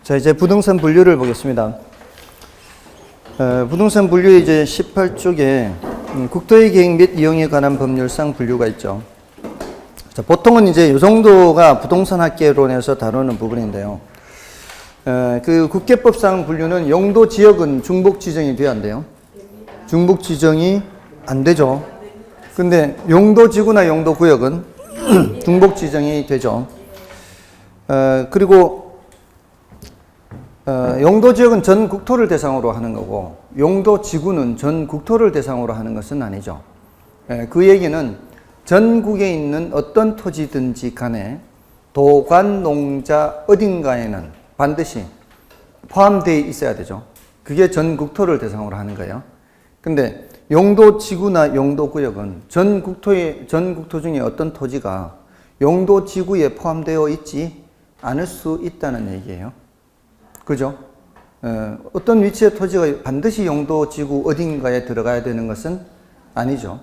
자, 이제 부동산 분류를 보겠습니다. 부동산 분류의 이제 18쪽에 국토의 계획 및 이용에 관한 법률상 분류가 있죠. 자, 보통은 이제 이 정도가 부동산 학계론에서 다루는 부분인데요. 그 국계법상 분류는 용도 지역은 중복 지정이 돼야 안 돼요. 중복 지정이 안 되죠. 근데 용도 지구나 용도 구역은 중복 지정이 되죠. 그리고 용도 지역은 전 국토를 대상으로 하는 거고 용도 지구는 전 국토를 대상으로 하는 것은 아니죠. 그 얘기는 전국에 있는 어떤 토지든지 간에 도관, 농자 어딘가에는 반드시 포함되어 있어야 되죠. 그게 전 국토를 대상으로 하는 거예요. 근데 용도 지구나 용도 구역은 전 국토 중에 어떤 토지가 용도 지구에 포함되어 있지 않을 수 있다는 얘기예요. 그죠? 어떤 위치의 토지가 반드시 용도 지구 어딘가에 들어가야 되는 것은 아니죠.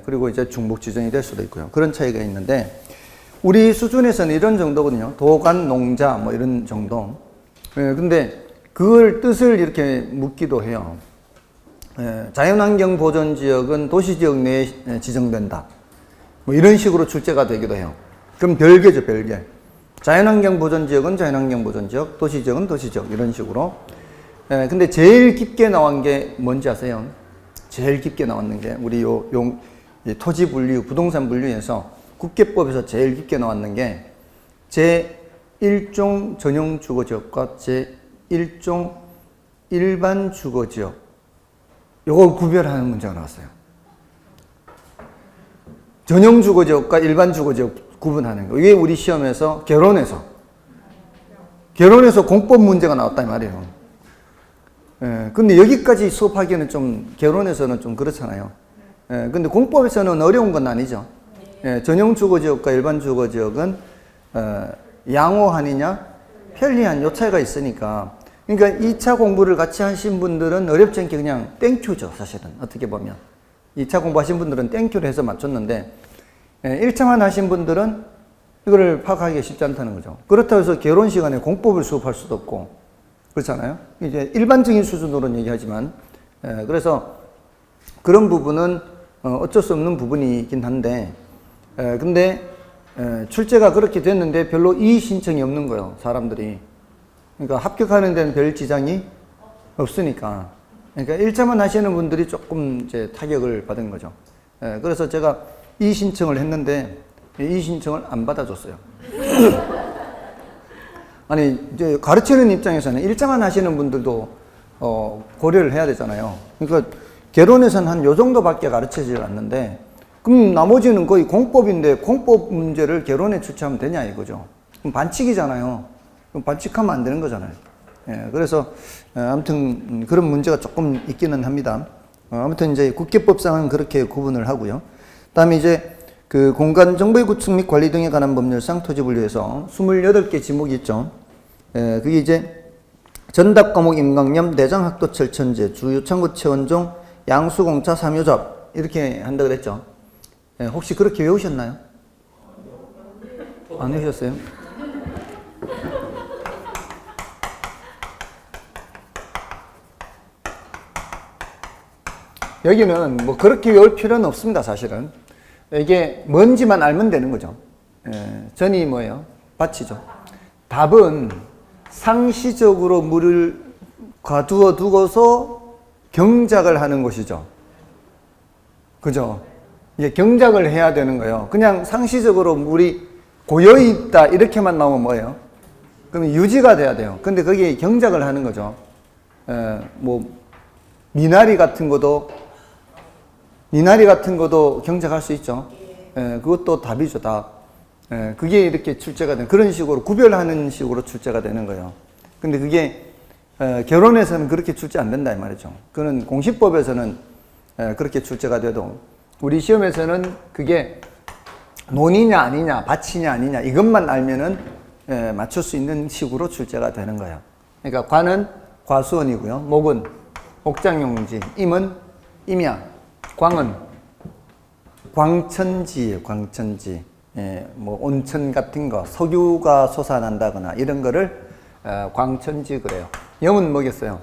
그리고 이제 중복 지정이 될 수도 있고요. 그런 차이가 있는데 우리 수준에서는 이런 정도거든요. 도관, 농자 뭐 이런 정도. 근데 그걸 뜻을 이렇게 묻기도 해요. 자연환경 보존지역은 도시지역 내에 지정된다. 뭐 이런 식으로 출제가 되기도 해요. 그럼 별개죠, 별개. 자연환경 보존지역은 자연환경 보존지역, 도시지역은 도시지역 이런 식으로. 근데 제일 깊게 나온 게 뭔지 아세요? 제일 깊게 나왔는 게 우리 토지 분류, 부동산 분류에서 국계법에서 제일 깊게 나왔는 게 제1종 전용 주거지역과 제1종 일반 주거지역 요걸 구별하는 문제가 나왔어요. 전용 주거지역과 일반 주거지역 구분하는 거. 이게 우리 시험에서 개론에서 공법 문제가 나왔다 이 말이에요. 근데 여기까지 수업하기에는 좀 개론에서는 좀 그렇잖아요. 근데 공법에서는 어려운 건 아니죠. 전용 주거지역과 일반 주거지역은 양호하느냐 편리한 요 차이가 있으니까 그러니까 2차 공부를 같이 하신 분들은 어렵지 않게 그냥 땡큐죠, 사실은. 어떻게 보면. 2차 공부하신 분들은 땡큐를 해서 맞췄는데, 1차만 하신 분들은 이거를 파악하기가 쉽지 않다는 거죠. 그렇다고 해서 개론 시간에 공법을 수업할 수도 없고, 그렇잖아요. 이제 일반적인 수준으로는 얘기하지만, 그래서 그런 부분은 어쩔 수 없는 부분이긴 한데, 근데 출제가 그렇게 됐는데 별로 이의 신청이 없는 거예요, 사람들이. 그러니까 합격하는 데는 별 지장이 없으니까. 그러니까 1차만 하시는 분들이 조금 이제 타격을 받은 거죠. 그래서 제가 이의 신청을 했는데 이의 신청을 안 받아줬어요. 아니 이제 가르치는 입장에서는 1차만 하시는 분들도 고려를 해야 되잖아요. 그러니까 개론에서는 한 요 정도밖에 가르치질 않는데 그럼 나머지는 거의 공법인데 공법 문제를 개론에 출제하면 되냐 이거죠. 그럼 반칙이잖아요. 그럼 반칙하면 안 되는 거잖아요. 그래서 아무튼 그런 문제가 조금 있기는 합니다. 아무튼 이제 국계법상은 그렇게 구분을 하고요. 다음에 이제 그 공간 정보의 구축 및 관리 등에 관한 법률상 토지 분류에서 28개 지목이 있죠. 그게 이제 전답 과목 임강염 내장 학도 철천제 주요 창구 체원종 양수공차 삼요잡 이렇게 한다 그랬죠. 혹시 그렇게 외우셨나요? 안 외우셨어요? 여기는 뭐 그렇게 외울 필요는 없습니다, 사실은. 이게 뭔지만 알면 되는 거죠. 전이 뭐예요? 밭이죠. 답은 상시적으로 물을 가두어 두고서 경작을 하는 것이죠. 그죠? 이게 경작을 해야 되는 거예요. 그냥 상시적으로 물이 고여있다 이렇게만 나오면 뭐예요? 그러면 유지가 돼야 돼요. 근데 거기에 경작을 하는 거죠. 뭐 미나리 같은 것도 경작할 수 있죠. 그것도 답이죠, 답. 그게 이렇게 출제가 되는, 그런 식으로 구별하는 식으로 출제가 되는 거예요. 근데 그게, 결론에서는 그렇게 출제 안 된다, 이 말이죠. 그는 공시법에서는 그렇게 출제가 돼도, 우리 시험에서는 그게 논이냐 아니냐, 밭이냐 아니냐, 이것만 알면은, 맞출 수 있는 식으로 출제가 되는 거예요. 그러니까 관은 과수원이고요. 목은 목장용지, 임은 임야, 광은 광천지예요, 광천지. 뭐 온천 같은 거, 석유가 솟아난다거나 이런 거를 광천지 그래요. 염은 뭐겠어요?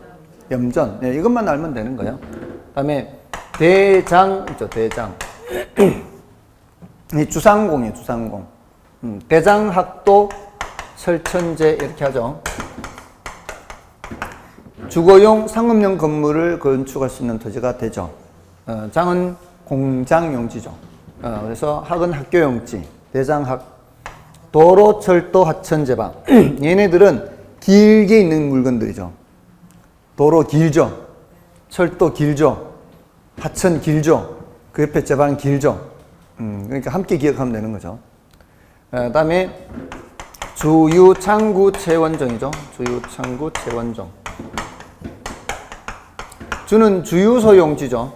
염전. 네, 이것만 알면 되는 거예요. 그다음에 대장 있죠, 대장. 이 주상공이에요, 주상공. 대장학도 철천제 이렇게 하죠. 주거용 상업용 건물을 건축할 수 있는 토지가 되죠. 장은 공장용지죠. 그래서 학은 학교용지, 대장학, 도로, 철도, 하천, 제방. 얘네들은 길게 있는 물건들이죠. 도로 길죠. 철도 길죠. 하천 길죠. 그 옆에 제방 길죠. 그러니까 함께 기억하면 되는 거죠. 그다음에 주유, 창구, 채원정이죠. 주유, 창구, 채원정. 주는 주유소 용지죠.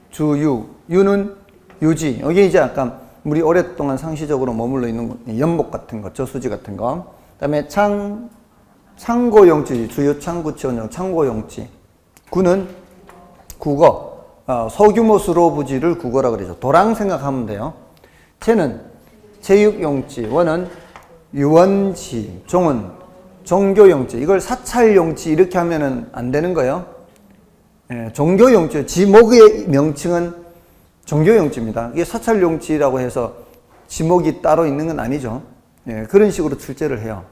주유, 유는 유지. 여기 이제 약간 물이 오랫동안 상시적으로 머물러 있는 연못 같은 거, 저수지 같은 거. 그다음에 창고 용지, 주유, 창구, 채원정, 창고 용지. 구는 국어. 소규모 수로 부지를 국어라 그러죠. 도랑 생각하면 돼요. 채는 체육용지, 원은 유원지, 종은 종교용지. 이걸 사찰용지 이렇게 하면은 안 되는 거예요. 종교용지, 지목의 명칭은 종교용지입니다. 이게 사찰용지라고 해서 지목이 따로 있는 건 아니죠. 그런 식으로 출제를 해요.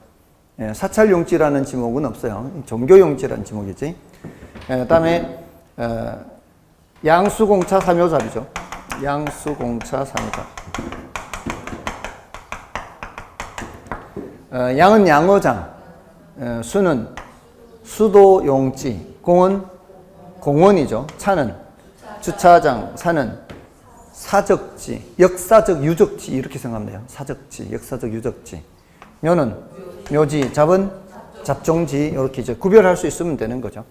사찰용지라는 지목은 없어요. 종교용지라는 지목이지. 그다음에 양수공차 삼효잡이죠. 양수공차 삼효잡. 양은 양어장, 수는 수도용지, 공은 공원이죠. 차는 주차장, 사는 사적지, 역사적 유적지 이렇게 생각하면 돼요. 사적지, 역사적 유적지. 묘는 묘지, 잡은 잡종지 이렇게 이제 구별할 수 있으면 되는 거죠.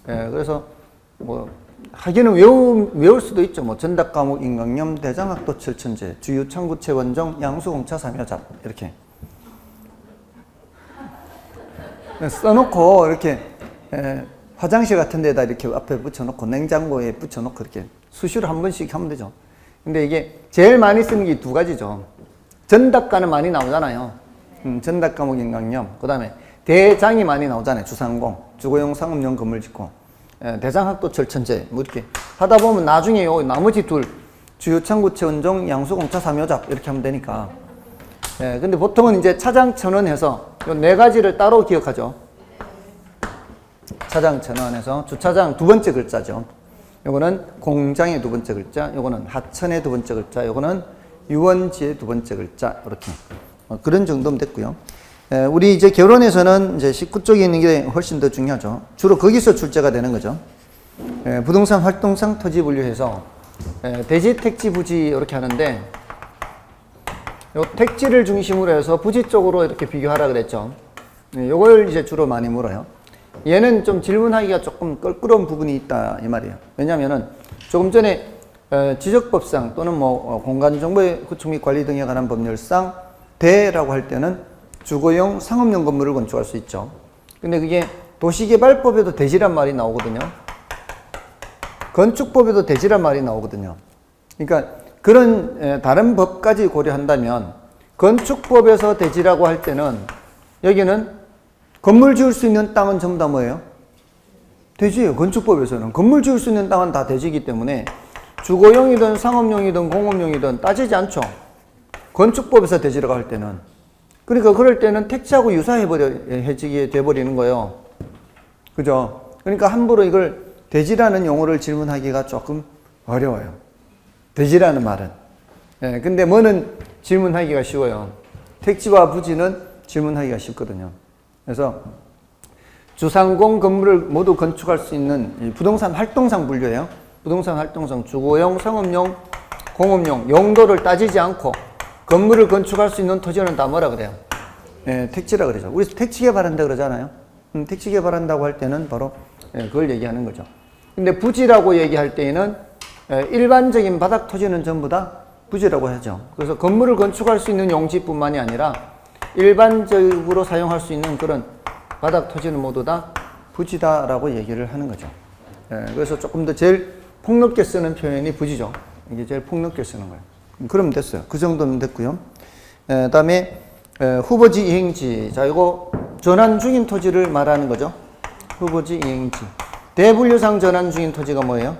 그래서 뭐 하기는 외울 수도 있죠. 뭐 전답과목, 인강염, 대장학도, 철천제, 주유, 창구, 채원정, 양수공차, 삼효잡 이렇게 써놓고 이렇게 화장실 같은 데다 이렇게 앞에 붙여놓고 냉장고에 붙여놓고 이렇게 수시로 한 번씩 하면 되죠. 근데 이게 제일 많이 쓰는 게 두 가지죠. 전답과는 많이 나오잖아요. 전답 과목 인강염. 그 다음에 대장이 많이 나오잖아요. 주상공, 주거용 상업용 건물 짓고, 대장학도 철천제 뭐 이렇게 하다 보면 나중에 요 나머지 둘 주유, 창구, 채원정, 양수공차, 삼효잡 이렇게 하면 되니까. 근데 보통은 이제 차장, 천원해서 요 네 가지를 따로 기억하죠. 차장, 천원해서 주차장 두 번째 글자죠. 요거는 공장의 두 번째 글자, 요거는 하천의 두 번째 글자, 요거는 유원지의 두 번째 글자 이렇게 그런 정도면 됐고요. 우리 이제 결론에서는 이제 19쪽에 있는 게 훨씬 더 중요하죠. 주로 거기서 출제가 되는 거죠. 부동산 활동상 토지 분류해서 대지, 택지, 부지 이렇게 하는데 요 택지를 중심으로 해서 부지 쪽으로 이렇게 비교하라 그랬죠. 요걸 이제 주로 많이 물어요. 얘는 좀 질문하기가 조금 껄끄러운 부분이 있다 이 말이에요. 왜냐면은 조금 전에 지적법상 또는 뭐 공간정보의 구축 및 관리 등에 관한 법률상 대라고 할 때는 주거용 상업용 건물을 건축할 수 있죠. 근데 그게 도시개발법에도 대지란 말이 나오거든요. 건축법에도 대지란 말이 나오거든요. 그러니까 그런 다른 법까지 고려한다면 건축법에서 대지라고 할 때는 여기는 건물 지을 수 있는 땅은 전부 다 뭐예요? 대지예요. 건축법에서는 건물 지을 수 있는 땅은 다 대지이기 때문에 주거용이든 상업용이든 공업용이든 따지지 않죠. 건축법에서 대지라고 할 때는. 그러니까 그럴 때는 택지하고 유사해지게 돼버리는 거예요. 그죠? 그러니까 함부로 이걸 대지라는 용어를 질문하기가 조금 어려워요. 대지라는 말은. 근데 뭐는 질문하기가 쉬워요. 택지와 부지는 질문하기가 쉽거든요. 그래서 주상공 건물을 모두 건축할 수 있는 부동산 활동상 분류예요. 부동산 활동상 주거용, 상업용, 공업용 용도를 따지지 않고 건물을 건축할 수 있는 토지는 다 뭐라 그래요? 택지라 그러죠. 우리 택지 개발한다 그러잖아요. 택지 개발한다고 할 때는 바로 그걸 얘기하는 거죠. 근데 부지라고 얘기할 때에는 일반적인 바닥 토지는 전부 다 부지라고 하죠. 그래서 건물을 건축할 수 있는 용지뿐만이 아니라 일반적으로 사용할 수 있는 그런 바닥 토지는 모두 다 부지다라고 얘기를 하는 거죠. 그래서 조금 더 제일 폭넓게 쓰는 표현이 부지죠. 이게 제일 폭넓게 쓰는 거예요. 그러면 됐어요. 그 정도면 됐고요. 다음에 후보지 이행지. 자, 이거 전환 중인 토지를 말하는 거죠. 후보지, 이행지. 대분류상 전환 중인 토지가 뭐예요?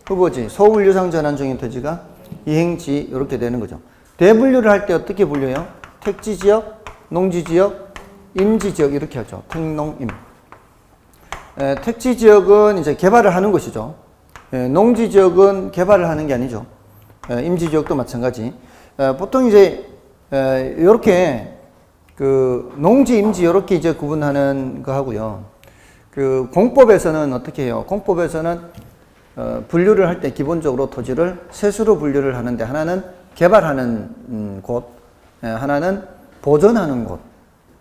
후보지. 소분류상 전환 중인 토지가 이행지. 이렇게 되는 거죠. 대분류를 할 때 어떻게 분류해요? 택지지역, 농지지역, 임지지역 이렇게 하죠. 택농임. 택지지역은 이제 개발을 하는 것이죠. 농지지역은 개발을 하는 게 아니죠. 임지지역도 마찬가지. 보통 이제 이렇게 그 농지, 임지 이렇게 이제 구분하는 거 하고요. 그 공법에서는 어떻게 해요? 공법에서는 분류를 할 때 기본적으로 토지를 셋으로 분류를 하는데 하나는 개발하는 곳, 하나는 보존하는 곳,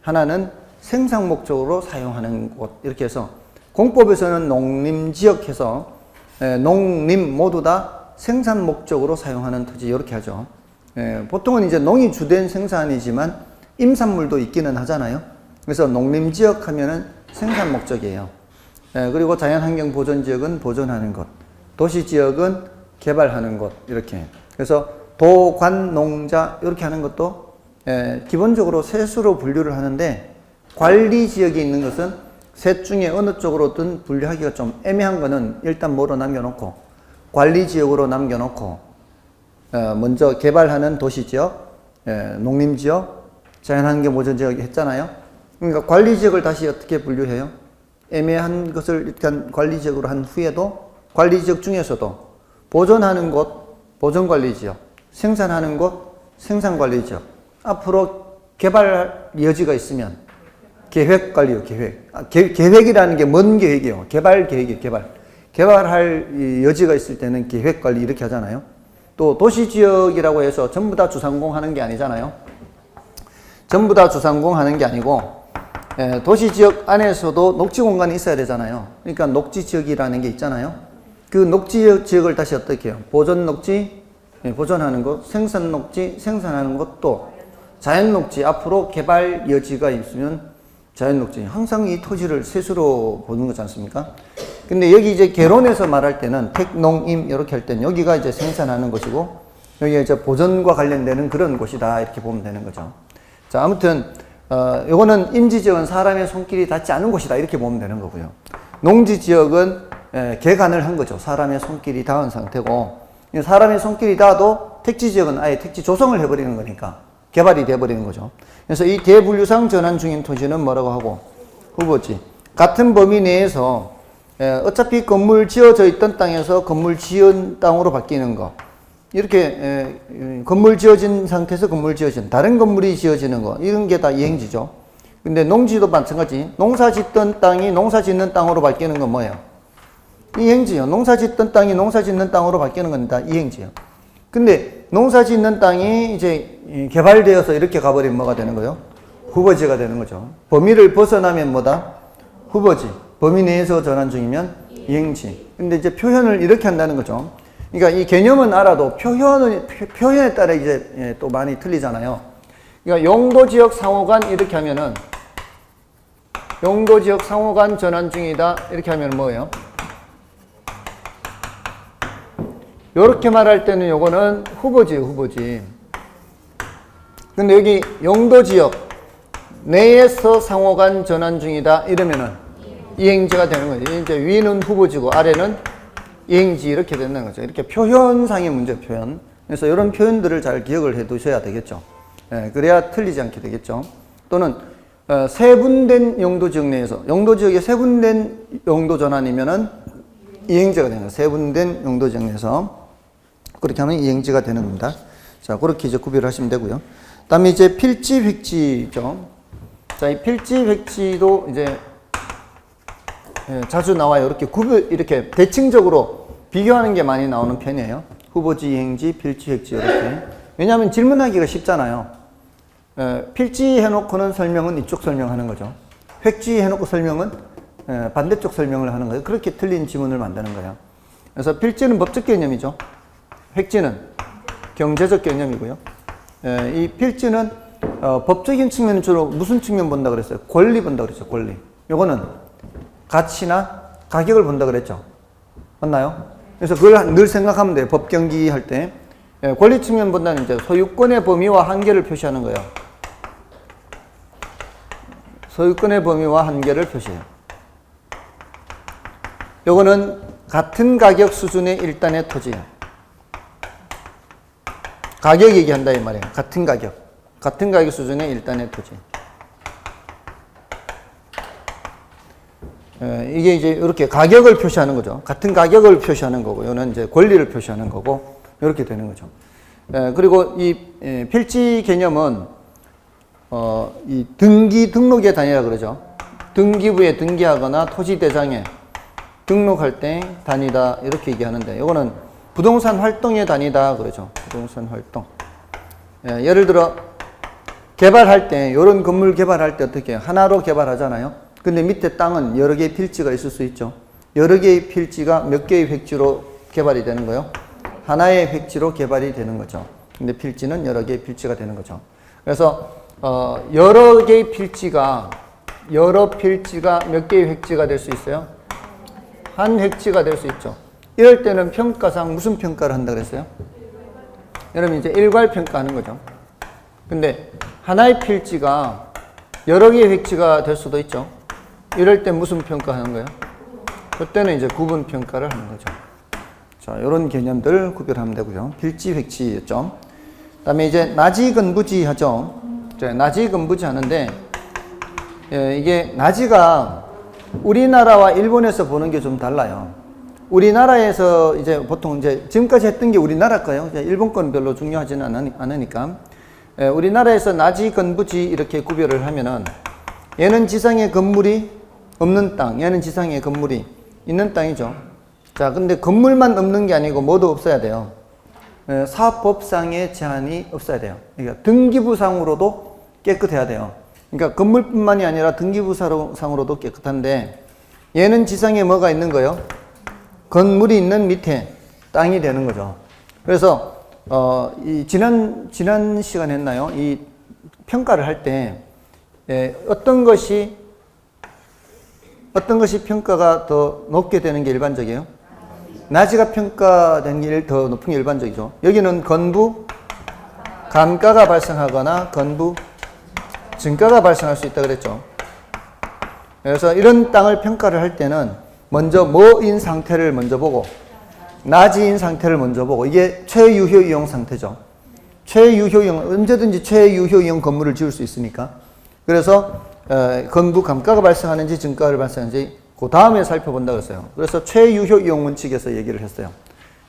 하나는 생산 목적으로 사용하는 곳 이렇게 해서 공법에서는 농림지역 해서 농림 모두 다 생산 목적으로 사용하는 토지 이렇게 하죠. 보통은 이제 농이 주된 생산이지만 임산물도 있기는 하잖아요. 그래서 농림지역 하면은 생산 목적이에요. 그리고 자연환경 보존지역은 보존하는 것, 도시지역은 개발하는 것 이렇게. 그래서 도관 농자 이렇게 하는 것도 기본적으로 셋으로 분류를 하는데 관리지역이 있는 것은 셋 중에 어느 쪽으로든 분류하기가 좀 애매한 거는 일단 뭐로 남겨놓고 관리지역으로 남겨놓고 먼저 개발하는 도시지역, 농림지역, 자연환경 보존지역 했잖아요. 그러니까 관리지역을 다시 어떻게 분류해요? 애매한 것을 일단 관리지역으로 한 후에도 관리지역 중에서도 보존하는 곳, 보존관리지역, 생산하는 곳, 생산관리지역, 앞으로 개발 여지가 있으면 계획관리요, 계획. 계획이라는 게 뭔 계획이에요? 개발 계획이에요, 개발. 개발할 여지가 있을 때는 계획관리 이렇게 하잖아요. 또 도시지역이라고 해서 전부 다 주상공 하는 게 아니잖아요. 전부 다 주상공 하는 게 아니고 도시지역 안에서도 녹지공간이 있어야 되잖아요. 그러니까 녹지지역이라는 게 있잖아요. 그 녹지지역을 다시 어떻게 해요? 보존녹지, 보존하는 것, 생산녹지, 생산하는 것도 자연녹지, 앞으로 개발 여지가 있으면 자연녹지. 항상 이 토지를 셋으로 보는 거지 않습니까? 근데 여기 이제 개론에서 말할 때는 택농임 이렇게 할 때는 여기가 이제 생산하는 것이고 여기가 이제 보존과 관련되는 그런 곳이다 이렇게 보면 되는 거죠. 자, 아무튼 요거는 임지지역은 사람의 손길이 닿지 않은 곳이다 이렇게 보면 되는 거고요. 농지지역은 개간을 한 거죠. 사람의 손길이 닿은 상태고 사람의 손길이 닿아도 택지지역은 아예 택지 조성을 해버리는 거니까 개발이 돼버리는 거죠. 그래서 이 대분류상 전환 중인 토지는 뭐라고 하고 후보지. 같은 범위 내에서 어차피 건물 지어져 있던 땅에서 건물 지은 땅으로 바뀌는 거 이렇게 건물 지어진 상태에서 건물 지어진 다른 건물이 지어지는 거 이런 게 다 이행지죠. 근데 농지도 마찬가지. 농사 짓던 땅이 농사 짓는 땅으로 바뀌는 건 뭐예요? 이행지요. 농사 짓던 땅이 농사 짓는 땅으로 바뀌는 건 다 이행지요. 근데 농사 짓는 땅이 이제 개발되어서 이렇게 가버리면 뭐가 되는 거예요? 후보지가 되는 거죠. 범위를 벗어나면 뭐다? 후보지. 범위 내에서 전환 중이면 이행지. 근데 이제 표현을 이렇게 한다는 거죠. 그러니까 이 개념은 알아도 표현에 따라 이제 또 많이 틀리잖아요. 그러니까 용도지역 상호간 이렇게 하면은 용도지역 상호간 전환 중이다 이렇게 하면 뭐예요? 이렇게 말할 때는 요거는 후보지예요, 후보지. 근데 여기 용도지역 내에서 상호간 전환 중이다 이러면은 이행지가 되는 거죠. 이제 위는 후보지고 아래는 이행지 이렇게 된다는 거죠. 이렇게 표현상의 문제 표현. 그래서 이런 표현들을 잘 기억을 해 두셔야 되겠죠. 그래야 틀리지 않게 되겠죠. 또는 세분된 용도지역 내에서 용도지역에 세분된 용도 전환이면은 이행지가 되는 거예요. 세분된 용도지역 내에서 그렇게 하면 이행지가 되는 겁니다. 자, 그렇게 이제 구별을 하시면 되고요. 다음에 이제 필지 획지죠. 자, 이 필지 획지도 이제 자주 나와요. 이렇게 대칭적으로 비교하는 게 많이 나오는 편이에요. 후보지, 이행지, 필지, 획지 이렇게. 왜냐하면 질문하기가 쉽잖아요. 필지 해놓고는 설명은 이쪽 설명하는 거죠. 획지 해놓고 설명은 반대쪽 설명을 하는 거예요. 그렇게 틀린 지문을 만드는 거예요. 그래서 필지는 법적 개념이죠. 획지는 경제적 개념이고요. 이 필지는 법적인 측면은 주로 무슨 측면 본다 그랬어요? 권리 본다 그랬죠. 권리. 요거는 가치나 가격을 본다 그랬죠. 맞나요? 그래서 그걸 늘 생각하면 돼요. 법 경기할 때. 권리 측면 본다는 이제 소유권의 범위와 한계를 표시하는 거예요. 소유권의 범위와 한계를 표시해요. 요거는 같은 가격 수준의 일단의 토지예요. 가격 얘기한다 이 말이에요. 같은 가격 수준의 일단의 토지. 이게 이제 이렇게 가격을 표시하는 거죠. 같은 가격을 표시하는 거고, 이거는 이제 권리를 표시하는 거고, 이렇게 되는 거죠. 그리고 이 필지 개념은 이 등록의 단위라 그러죠. 등기부에 등기하거나 토지대장에 등록할 때 단위다 이렇게 얘기하는데, 이거는 부동산 활동의 단위다 그러죠. 부동산 활동. 예를 들어 개발할 때, 이런 건물 개발할 때 어떻게 해요? 하나로 개발하잖아요. 근데 밑에 땅은 여러 개의 필지가 있을 수 있죠. 여러 개의 필지가 몇 개의 획지로 개발이 되는 거예요? 하나의 획지로 개발이 되는 거죠. 근데 필지는 여러 개의 필지가 되는 거죠. 그래서 여러 개의 필지가 몇 개의 획지가 될 수 있어요? 한 획지가 될 수 있죠. 이럴 때는 평가상 무슨 평가를 한다 그랬어요? 여러분 이제 일괄 평가하는 거죠. 근데 하나의 필지가 여러 개의 획지가 될 수도 있죠. 이럴 때 무슨 평가하는 거예요? 그때는 이제 구분 평가를 하는 거죠. 자, 이런 개념들 구별하면 되고요. 필지, 획지였죠. 그다음에 이제 나지건부지 하죠. 나지건부지 하는데, 이게 나지가 우리나라와 일본에서 보는 게 좀 달라요. 우리나라에서 이제 보통 이제 지금까지 했던 게 우리나라 거예요. 일본 건 별로 중요하지는 않으니까. 우리나라에서 나지건부지 이렇게 구별을 하면은, 얘는 지상에 건물이 없는 땅, 얘는 지상에 건물이 있는 땅이죠. 자, 근데 건물만 없는 게 아니고 뭐도 없어야 돼요. 사법상의 제한이 없어야 돼요. 그러니까 등기부상으로도 깨끗해야 돼요. 그러니까 건물뿐만이 아니라 등기부상으로도 깨끗한데, 얘는 지상에 뭐가 있는 거예요? 건물이 있는 밑에 땅이 되는 거죠. 그래서 이 지난 시간에 했나요? 이 평가를 할 때 어떤 것이 평가가 더 높게 되는 게 일반적이에요? 나지가 평가되는 게 더 높은 게 일반적이죠. 여기는 건부 감가가 발생하거나 건부 증가가 발생할 수 있다 그랬죠. 그래서 이런 땅을 평가를 할 때는 먼저 뭐인 상태를 먼저 보고, 나지인 상태를 먼저 보고, 이게 최유효 이용 상태죠. 최유효 이용, 언제든지 최유효 이용 건물을 지을 수 있으니까. 그래서 건부 감가가 발생하는지 증가를 발생하는지 그 다음에 살펴본다 그랬어요. 그래서 최유효 이용 원칙에서 얘기를 했어요.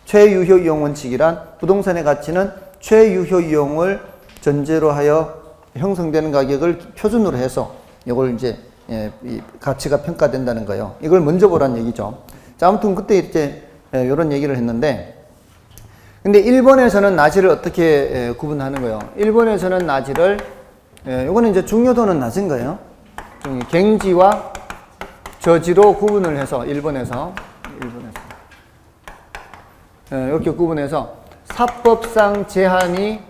최유효 이용 원칙이란 부동산의 가치는 최유효 이용을 전제로 하여 형성되는 가격을 표준으로 해서 이걸 이제 이 가치가 평가된다는 거예요. 이걸 먼저 보라는 얘기죠. 자, 아무튼 그때 이제 이런 얘기를 했는데, 근데 일본에서는 나지를 어떻게 구분하는 거예요? 일본에서는 나지를, 이거는 이제 중요도는 낮은 거예요. 갱지와 저지로 구분을 해서 일본에서 이렇게 구분해서 사법상 제한이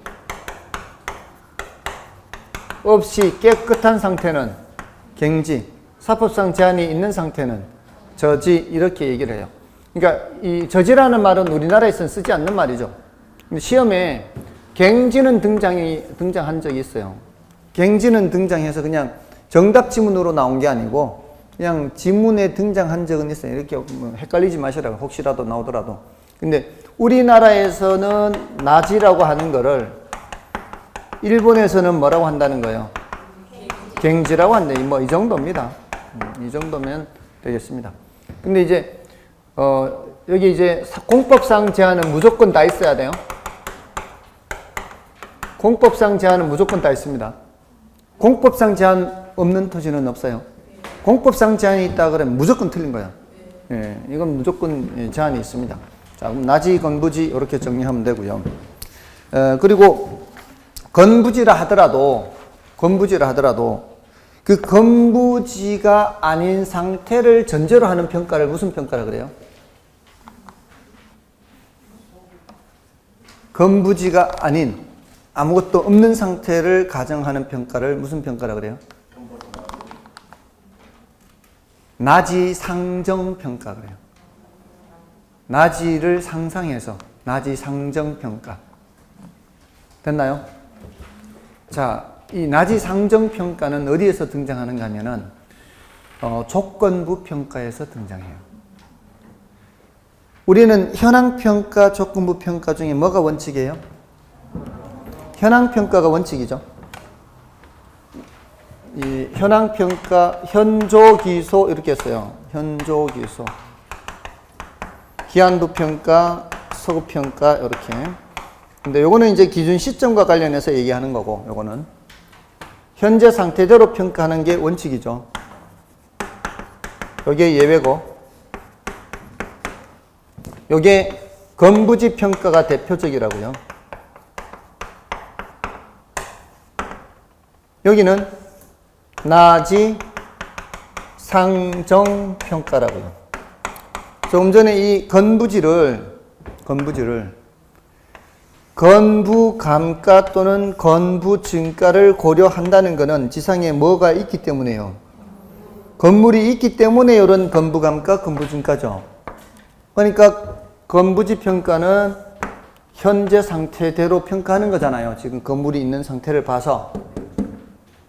없이 깨끗한 상태는 갱지, 사법상 제한이 있는 상태는 저지, 이렇게 얘기를 해요. 그러니까 이 저지라는 말은 우리나라에서는 쓰지 않는 말이죠. 근데 시험에 갱지는 등장한 적이 있어요. 갱지는 등장해서 그냥 정답 지문으로 나온 게 아니고 그냥 지문에 등장한 적은 있어요. 이렇게 헷갈리지 마시라고, 혹시라도 나오더라도. 근데 우리나라에서는 나지라고 하는 거를 일본에서는 뭐라고 한다는 거예요? 갱지라고 한대. 뭐 이 정도입니다. 이 정도면 되겠습니다. 근데 이제 여기 이제 공법상 제한은 무조건 다 있어야 돼요. 공법상 제한은 무조건 다 있습니다. 공법상 제한 없는 토지는 없어요. 공법상 제한이 있다 그러면 무조건 틀린 거야. 예, 이건 무조건 제한이 있습니다. 자, 그럼 나지, 건부지 이렇게 정리하면 되고요. 그리고 건부지라 하더라도 그 건부지가 아닌 상태를 전제로 하는 평가를 무슨 평가라 그래요? 건부지가 아닌 아무것도 없는 상태를 가정하는 평가를 무슨 평가라 그래요? 나지 상정 평가 그래요. 나지를 상상해서 나지 상정 평가. 됐나요? 자, 이 나지상정평가는 어디에서 등장하는가 하면은 조건부 평가에서 등장해요. 우리는 현황평가, 조건부 평가 중에 뭐가 원칙이에요? 현황평가가 원칙이죠. 이 현황평가, 현조기소 이렇게 했어요. 현조기소. 기한부평가, 서구평가 이렇게. 근데 요거는 이제 기준 시점과 관련해서 얘기하는 거고, 요거는 현재 상태대로 평가하는 게 원칙이죠. 요게 예외고, 요게 건부지 평가가 대표적이라고요. 여기는 나지 상정 평가라고요. 조금 전에 이 건부지를 건부 감가 또는 건부 증가를 고려한다는 것은 지상에 뭐가 있기 때문에요. 건물이 있기 때문에 이런 건부 감가, 건부 증가죠. 그러니까 건부지 평가는 현재 상태대로 평가하는 거잖아요. 지금 건물이 있는 상태를 봐서.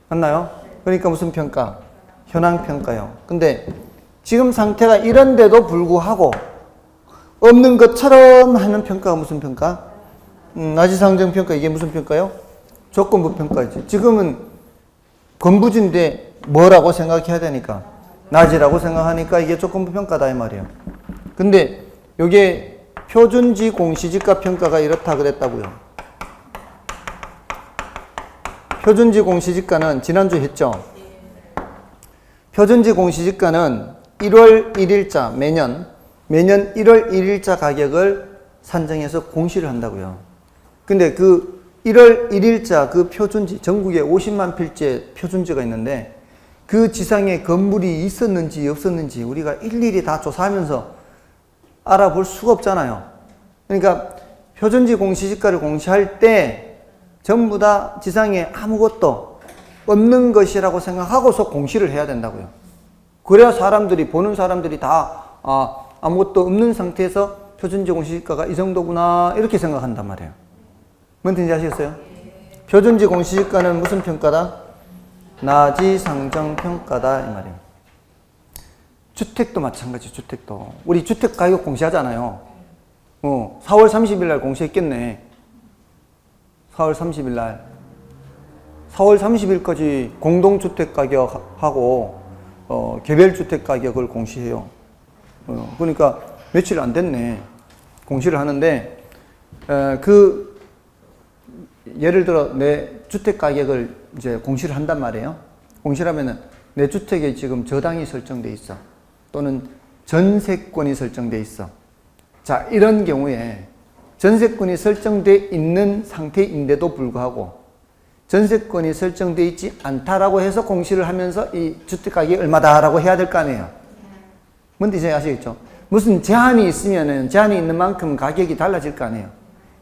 맞나요? 그러니까 무슨 평가? 현황 평가요. 근데 지금 상태가 이런데도 불구하고 없는 것처럼 하는 평가가 무슨 평가? 나지상정 평가. 이게 무슨 평가요? 조건부 평가지. 지금은 건부지인데 뭐라고 생각해야 되니까 나지라고 생각하니까 이게 조건부 평가다 이 말이에요. 근데 이게 표준지 공시지가 평가가 이렇다 그랬다고요. 표준지 공시지가는 지난주에 했죠. 표준지 공시지가는 1월 1일자 매년 1월 1일자 가격을 산정해서 공시를 한다고요. 근데 그 1월 1일자 그 표준지, 전국에 50만 필지의 표준지가 있는데 그 지상에 건물이 있었는지 없었는지 우리가 일일이 다 조사하면서 알아볼 수가 없잖아요. 그러니까 표준지 공시지가를 공시할 때 전부 다 지상에 아무것도 없는 것이라고 생각하고서 공시를 해야 된다고요. 그래야 사람들이, 보는 사람들이 다 아무것도 없는 상태에서 표준지 공시지가가 이 정도구나 이렇게 생각한단 말이에요. 뭔 뜻인지 아시겠어요? 표준지 공시지가는 무슨 평가다? 나지상정 평가다 이 말이에요. 주택도 마찬가지. 주택도 우리 주택 가격 공시하잖아요. 4월 30일 날 공시했겠네. 4월 30일 날 4월 30일까지 공동주택 가격하고 개별주택 가격을 공시해요. 그러니까 며칠 안 됐네. 공시를 하는데 예를 들어 내 주택 가격을 이제 공시를 한단 말이에요. 공시를 하면은 내 주택에 지금 저당이 설정돼 있어. 또는 전세권이 설정돼 있어. 자, 이런 경우에 전세권이 설정돼 있는 상태인데도 불구하고 전세권이 설정돼 있지 않다라고 해서 공시를 하면서 이 주택 가격이 얼마다라고 해야 될 거 아니에요. 뭔지 이제 아시겠죠? 무슨 제한이 있으면은 제한이 있는 만큼 가격이 달라질 거 아니에요.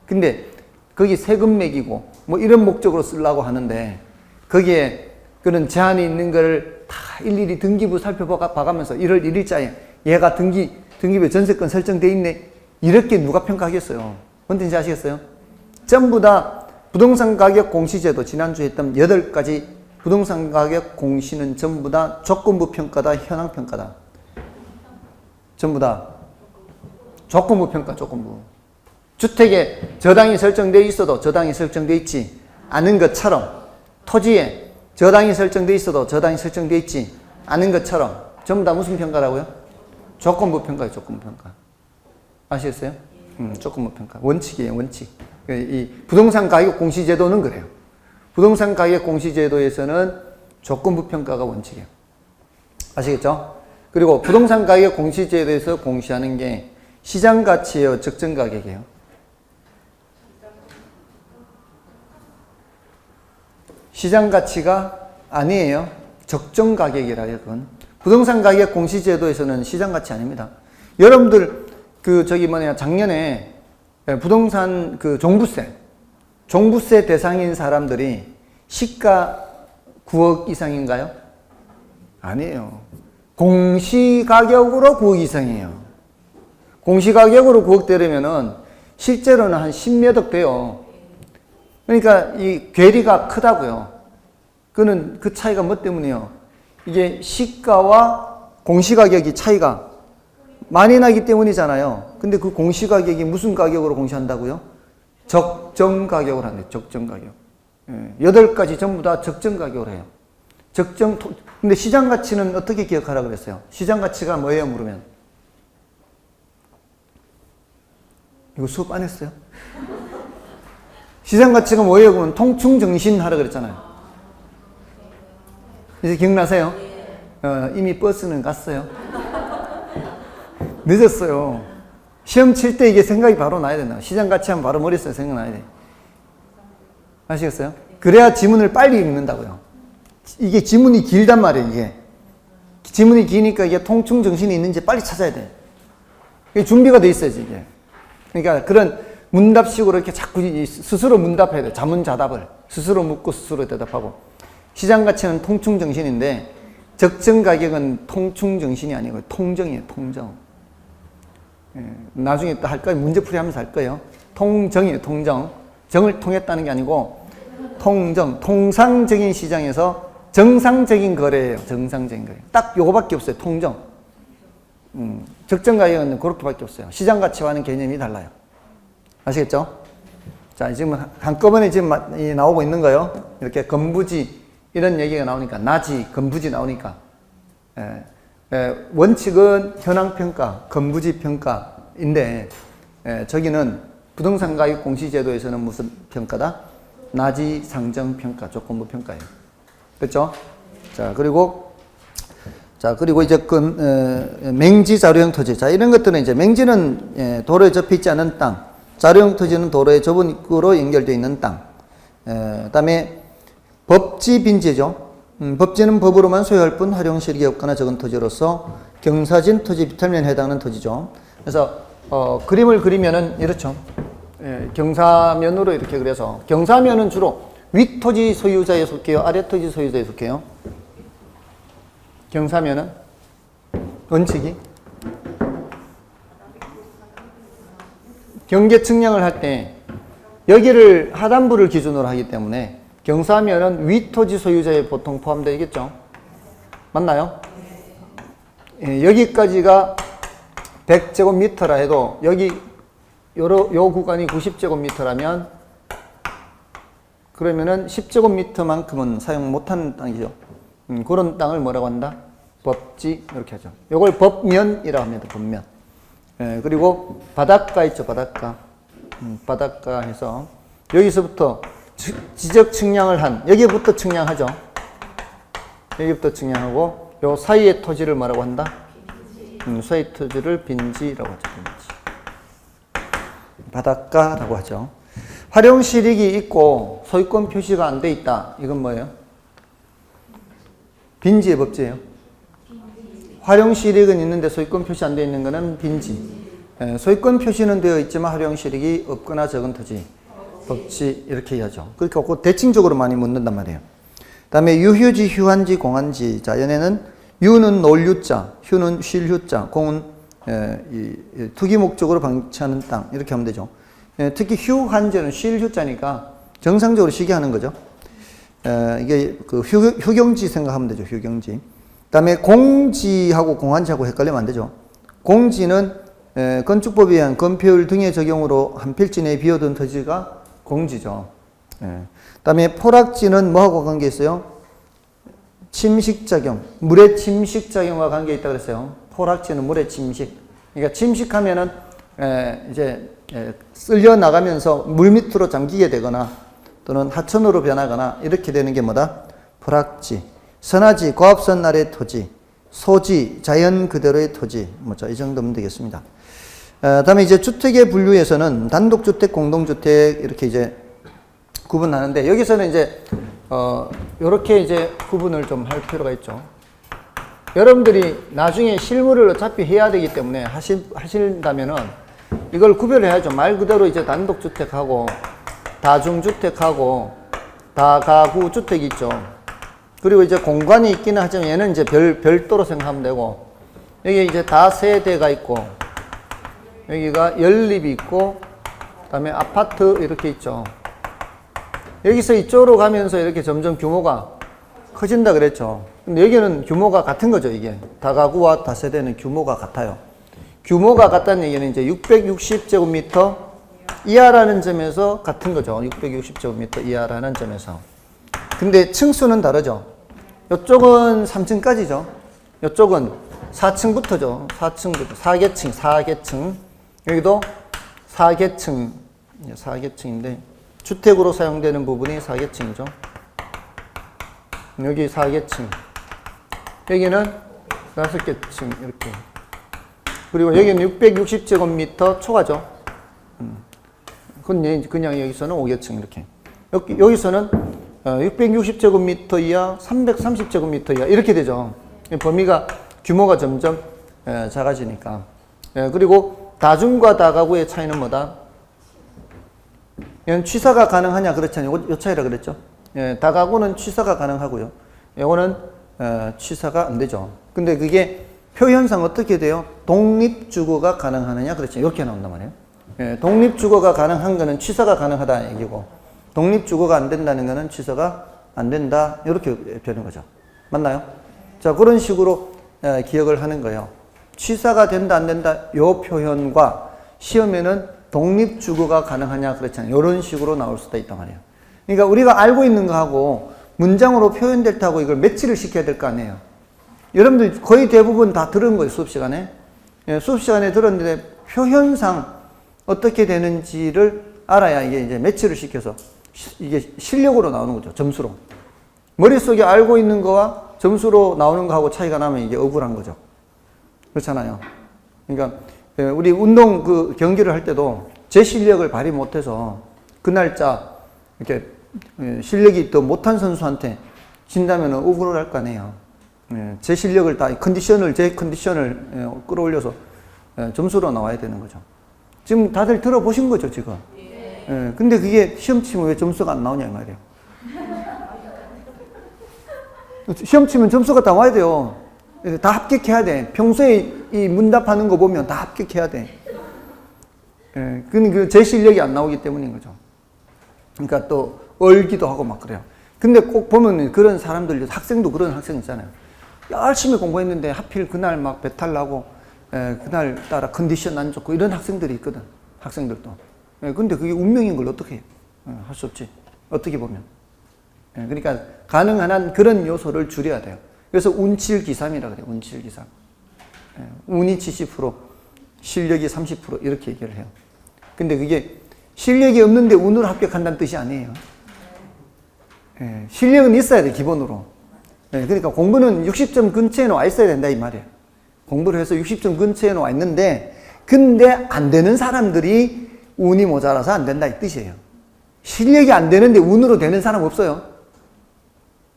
근데 거기 세금 매기고 뭐 이런 목적으로 쓰려고 하는데 거기에 그런 제한이 있는 거를 다 일일이 등기부 살펴봐가면서 1월 1일자에 얘가 등기부에 전세권 설정돼 있네. 이렇게 누가 평가하겠어요? 뭔지 아시겠어요? 전부 다 부동산 가격 공시제도 지난주에 했던 8가지 부동산 가격 공시는 전부 다 조건부 평가다, 현황 평가다. 전부 다 조건부 평가, 조건부. 주택에 저당이 설정되어 있어도 저당이 설정되어 있지 않은 것처럼 토지에 저당이 설정되어 있어도 저당이 설정되어 있지 않은 것처럼 전부 다 무슨 평가라고요? 조건부 평가예요, 조건부 평가. 아시겠어요? 조건부 평가. 원칙이에요, 원칙. 이 부동산 가격 공시제도는 그래요. 부동산 가격 공시제도에서는 조건부 평가가 원칙이에요. 아시겠죠? 그리고 부동산 가격 공시제도에서 공시하는 게 시장 가치예요, 적정 가격이에요? 시장 가치가 아니에요. 적정 가격이라 그건. 부동산 가격 공시제도에서는 시장 가치 아닙니다. 여러분들 작년에 부동산 종부세 대상인 사람들이 시가 9억 이상인가요? 아니에요. 공시가격으로 9억 이상이에요. 공시가격으로 9억 되려면은 실제로는 한 10몇 억 돼요. 그러니까 이 괴리가 크다고요. 그는 그 차이가 뭐 때문이에요? 이게 시가와 공시가격이 차이가 많이 나기 때문이잖아요. 근데 그 공시가격이 무슨 가격으로 공시한다고요? 적정 가격으로 한대요. 적정 가격. 8가지 전부 다 적정 가격으로 해요. 근데 시장 가치는 어떻게 기억하라 그랬어요? 시장 가치가 뭐예요? 물으면. 이거 수업 안 했어요? 시장 가치가 뭐예요? 그러면 통충정신 하라 그랬잖아요. 이제 기억나세요? 이미 버스는 갔어요. 늦었어요. 시험 칠 때 이게 생각이 바로 나야 된다. 시장 가치 하면 바로 머릿속에 생각나야 돼. 아시겠어요? 그래야 지문을 빨리 읽는다고요. 이게 지문이 길단 말이에요, 이게. 지문이 기니까 이게 통충정신이 있는지 빨리 찾아야 돼. 이게 준비가 돼 있어야지, 이게. 그러니까 그런 문답식으로 이렇게 자꾸 스스로 문답해야 돼. 자문자답을. 스스로 묻고 스스로 대답하고. 시장 가치는 통충정신인데 적정 가격은 통충정신이 아니고 통정이에요, 통정. 나중에 또 할 거예요. 문제풀이 하면서 할 거예요. 통정이에요, 통정. 정을 통했다는 게 아니고 통정, 통상적인 시장에서 정상적인 거래예요. 정상적인 거래. 딱 요거밖에 없어요. 통정. 적정 가격은 그렇게밖에 없어요. 시장 가치와는 개념이 달라요. 아시겠죠? 자, 지금 한꺼번에 지금 나오고 있는 거요. 이렇게 건부지 이런 얘기가 나오니까 나지, 건부지 나오니까 원칙은 현황평가, 건부지평가인데 저기는 부동산 가격 공시제도에서는 무슨 평가다? 나지 상정평가, 조건부평가예요. 그렇죠? 자, 그리고 이제 맹지 자료형 토지. 자, 이런 것들은 이제 맹지는 도로에 접혀 있지 않은 땅, 자료형 토지는 도로에 좁은 입구로 연결되어 있는 땅. 그다음에 법지 빈지죠. 법지는 법으로만 소유할 뿐 활용 실익이 없거나 적은 토지로서 경사진 토지 비탈면에 해당하는 토지죠. 그래서 그림을 그리면은 이렇죠. 경사면으로 이렇게 그려서 경사면은 주로 윗 토지 소유자에 속해요, 아래 토지 소유자에 속해요. 경사면은 원칙이 경계 측량을 할 때 여기를 하단부를 기준으로 하기 때문에 경사면은 윗 토지 소유자에 보통 포함되겠죠. 맞나요? 여기까지가 100제곱미터라 해도 여기 요 구간이 90제곱미터라면 그러면은 10제곱미터만큼은 사용 못하는 땅이죠. 그런 땅을 뭐라고 한다? 법지 이렇게 하죠. 요걸 법면이라고 합니다. 법면. 그리고 바닷가 있죠. 바닷가. 바닷가 해서 여기서부터 지적 측량을 한 여기부터 측량하죠. 여기부터 측량하고 요 사이의 토지를 뭐라고 한다? 사이 토지를 빈지라고 하죠. 빈지. 바닷가라고 하죠. 활용 실익이 있고 소유권 표시가 안 돼 있다. 이건 뭐예요? 빈지의 법제예요. 활용 실익은 있는데 소유권 표시 안 돼 있는 거는 빈지. 소유권 표시는 되어 있지만 활용 실익이 없거나 적은 토지. 법지 이렇게 해야죠. 그러니까 그 대칭적으로 많이 묻는단 말이에요. 그다음에 유휴지, 휴한지, 공한지. 자, 얘네는 유는 놀유자, 휴는 쉴휴자, 공은 투기 목적으로 방치하는 땅 이렇게 하면 되죠. 특히 휴한지는 쉴휴자니까 정상적으로 쉬게 하는 거죠. 이게 그 휴경지 생각하면 되죠. 휴경지. 그다음에 공지하고 공한지하고 헷갈리면 안 되죠. 공지는 건축법에 의한 건폐율 등의 적용으로 한 필지 내에 비어둔 토지가 공지죠. 그다음에 포락지는 뭐하고 관계 있어요? 침식작용, 물의 침식작용과 관계 있다고 그랬어요. 포락지는 물의 침식. 그러니까 침식하면은 이제 쓸려 나가면서 물 밑으로 잠기게 되거나 또는 하천으로 변하거나 이렇게 되는 게 뭐다? 포락지. 선하지, 고압선 아래 토지, 소지, 자연 그대로의 토지. 이 정도면 되겠습니다. 다음에 이제 주택의 분류에서는 단독주택, 공동주택 이렇게 이제 구분하는데 여기서는 이제 요렇게 이제 구분을 좀 할 필요가 있죠. 여러분들이 나중에 실무를 어차피 해야 되기 때문에 하신다면은 이걸 구별해야죠. 말 그대로 이제 단독주택하고 다중주택하고 다가구 주택이 있죠. 그리고 이제 공간이 있기는 하지만 얘는 이제 별도로 생각하면 되고 여기 이제 다세대가 있고 여기가 연립이 있고 그다음에 아파트 이렇게 있죠. 여기서 이쪽으로 가면서 이렇게 점점 규모가 커진다 그랬죠. 근데 여기는 규모가 같은 거죠, 이게. 다가구와 다세대는 규모가 같아요. 규모가 같다는 얘기는 이제 660제곱미터 이하라는 점에서 같은 거죠. 660제곱미터 이하라는 점에서. 근데 층수는 다르죠. 이쪽은 3층까지죠. 이쪽은 4층부터죠. 4층부터. 4계층. 여기도 4계층인데, 주택으로 사용되는 부분이 4계층이죠. 여기 4계층. 여기는 5계층, 이렇게. 그리고 여기는 660제곱미터 초과죠. 그냥 여기서는 5계층, 이렇게. 여기서는 660제곱미터 이하, 330제곱미터 이하, 이렇게 되죠. 범위가, 규모가 점점 작아지니까. 그리고 다중과 다가구의 차이는 뭐다? 이건 취사가 가능하냐, 그렇지 않냐, 요 차이라 그랬죠. 다가구는 취사가 가능하고요. 이거는 취사가 안 되죠. 근데 그게 표현상 어떻게 돼요? 독립주거가 가능하느냐, 그렇지. 이렇게 나온단 말이에요. 독립주거가 가능한 거는 취사가 가능하다는 얘기고, 독립주거가 안 된다는 거는 취사가 안 된다, 이렇게 되는 거죠. 맞나요? 자, 그런 식으로 기억을 하는 거예요. 취사가 된다, 안 된다, 요 표현과 시험에는 독립주거가 가능하냐, 그렇지 않냐, 이런 식으로 나올 수도 있단 말이에요. 그러니까 우리가 알고 있는 거하고 문장으로 표현될 때하고 이걸 매치를 시켜야 될 거 아니에요. 여러분들 거의 대부분 다 들은 거예요, 수업 시간에. 수업 시간에 들었는데 표현상 어떻게 되는지를 알아야 이게 이제 매치를 시켜서 이게 실력으로 나오는 거죠, 점수로. 머릿속에 알고 있는 거와 점수로 나오는 거하고 차이가 나면 이게 억울한 거죠. 그렇잖아요. 그러니까 우리 운동 그 경기를 할 때도 제 실력을 발휘 못해서 그 날짜 이렇게 실력이 더 못한 선수한테 진다면 억울할 거 아니에요. 제 실력을 다 제 컨디션을 끌어올려서 점수로 나와야 되는 거죠. 지금 다들 들어보신 거죠, 지금? 근데 그게 시험 치면 왜 점수가 안 나오냐, 이 말이에요. 시험 치면 점수가 다 와야 돼요. 다 합격해야 돼. 평소에 이 문답하는 거 보면 다 합격해야 돼. 그건 제 실력이 안 나오기 때문인 거죠. 그러니까 또 얼기도 하고 막 그래요. 근데 꼭 보면 그런 사람들, 학생도 그런 학생 있잖아요. 열심히 공부했는데 하필 그날 막 배탈 나고, 그날 따라 컨디션 안 좋고 이런 학생들이 있거든. 학생들도. 근데 그게 운명인 걸 어떻게 해요? 할 수 없지. 어떻게 보면. 그러니까 가능한 한 그런 요소를 줄여야 돼요. 그래서 운칠기삼이라고 그래요. 운칠기삼. 운이 70%, 실력이 30% 이렇게 얘기를 해요. 근데 그게 실력이 없는데 운으로 합격한다는 뜻이 아니에요. 실력은 있어야 돼, 기본으로. 그러니까 공부는 60점 근처에는 와 있어야 된다, 이 말이에요. 공부를 해서 60점 근처에는 와 있는데, 근데 안 되는 사람들이 운이 모자라서 안 된다, 이 뜻이에요. 실력이 안 되는데 운으로 되는 사람 없어요.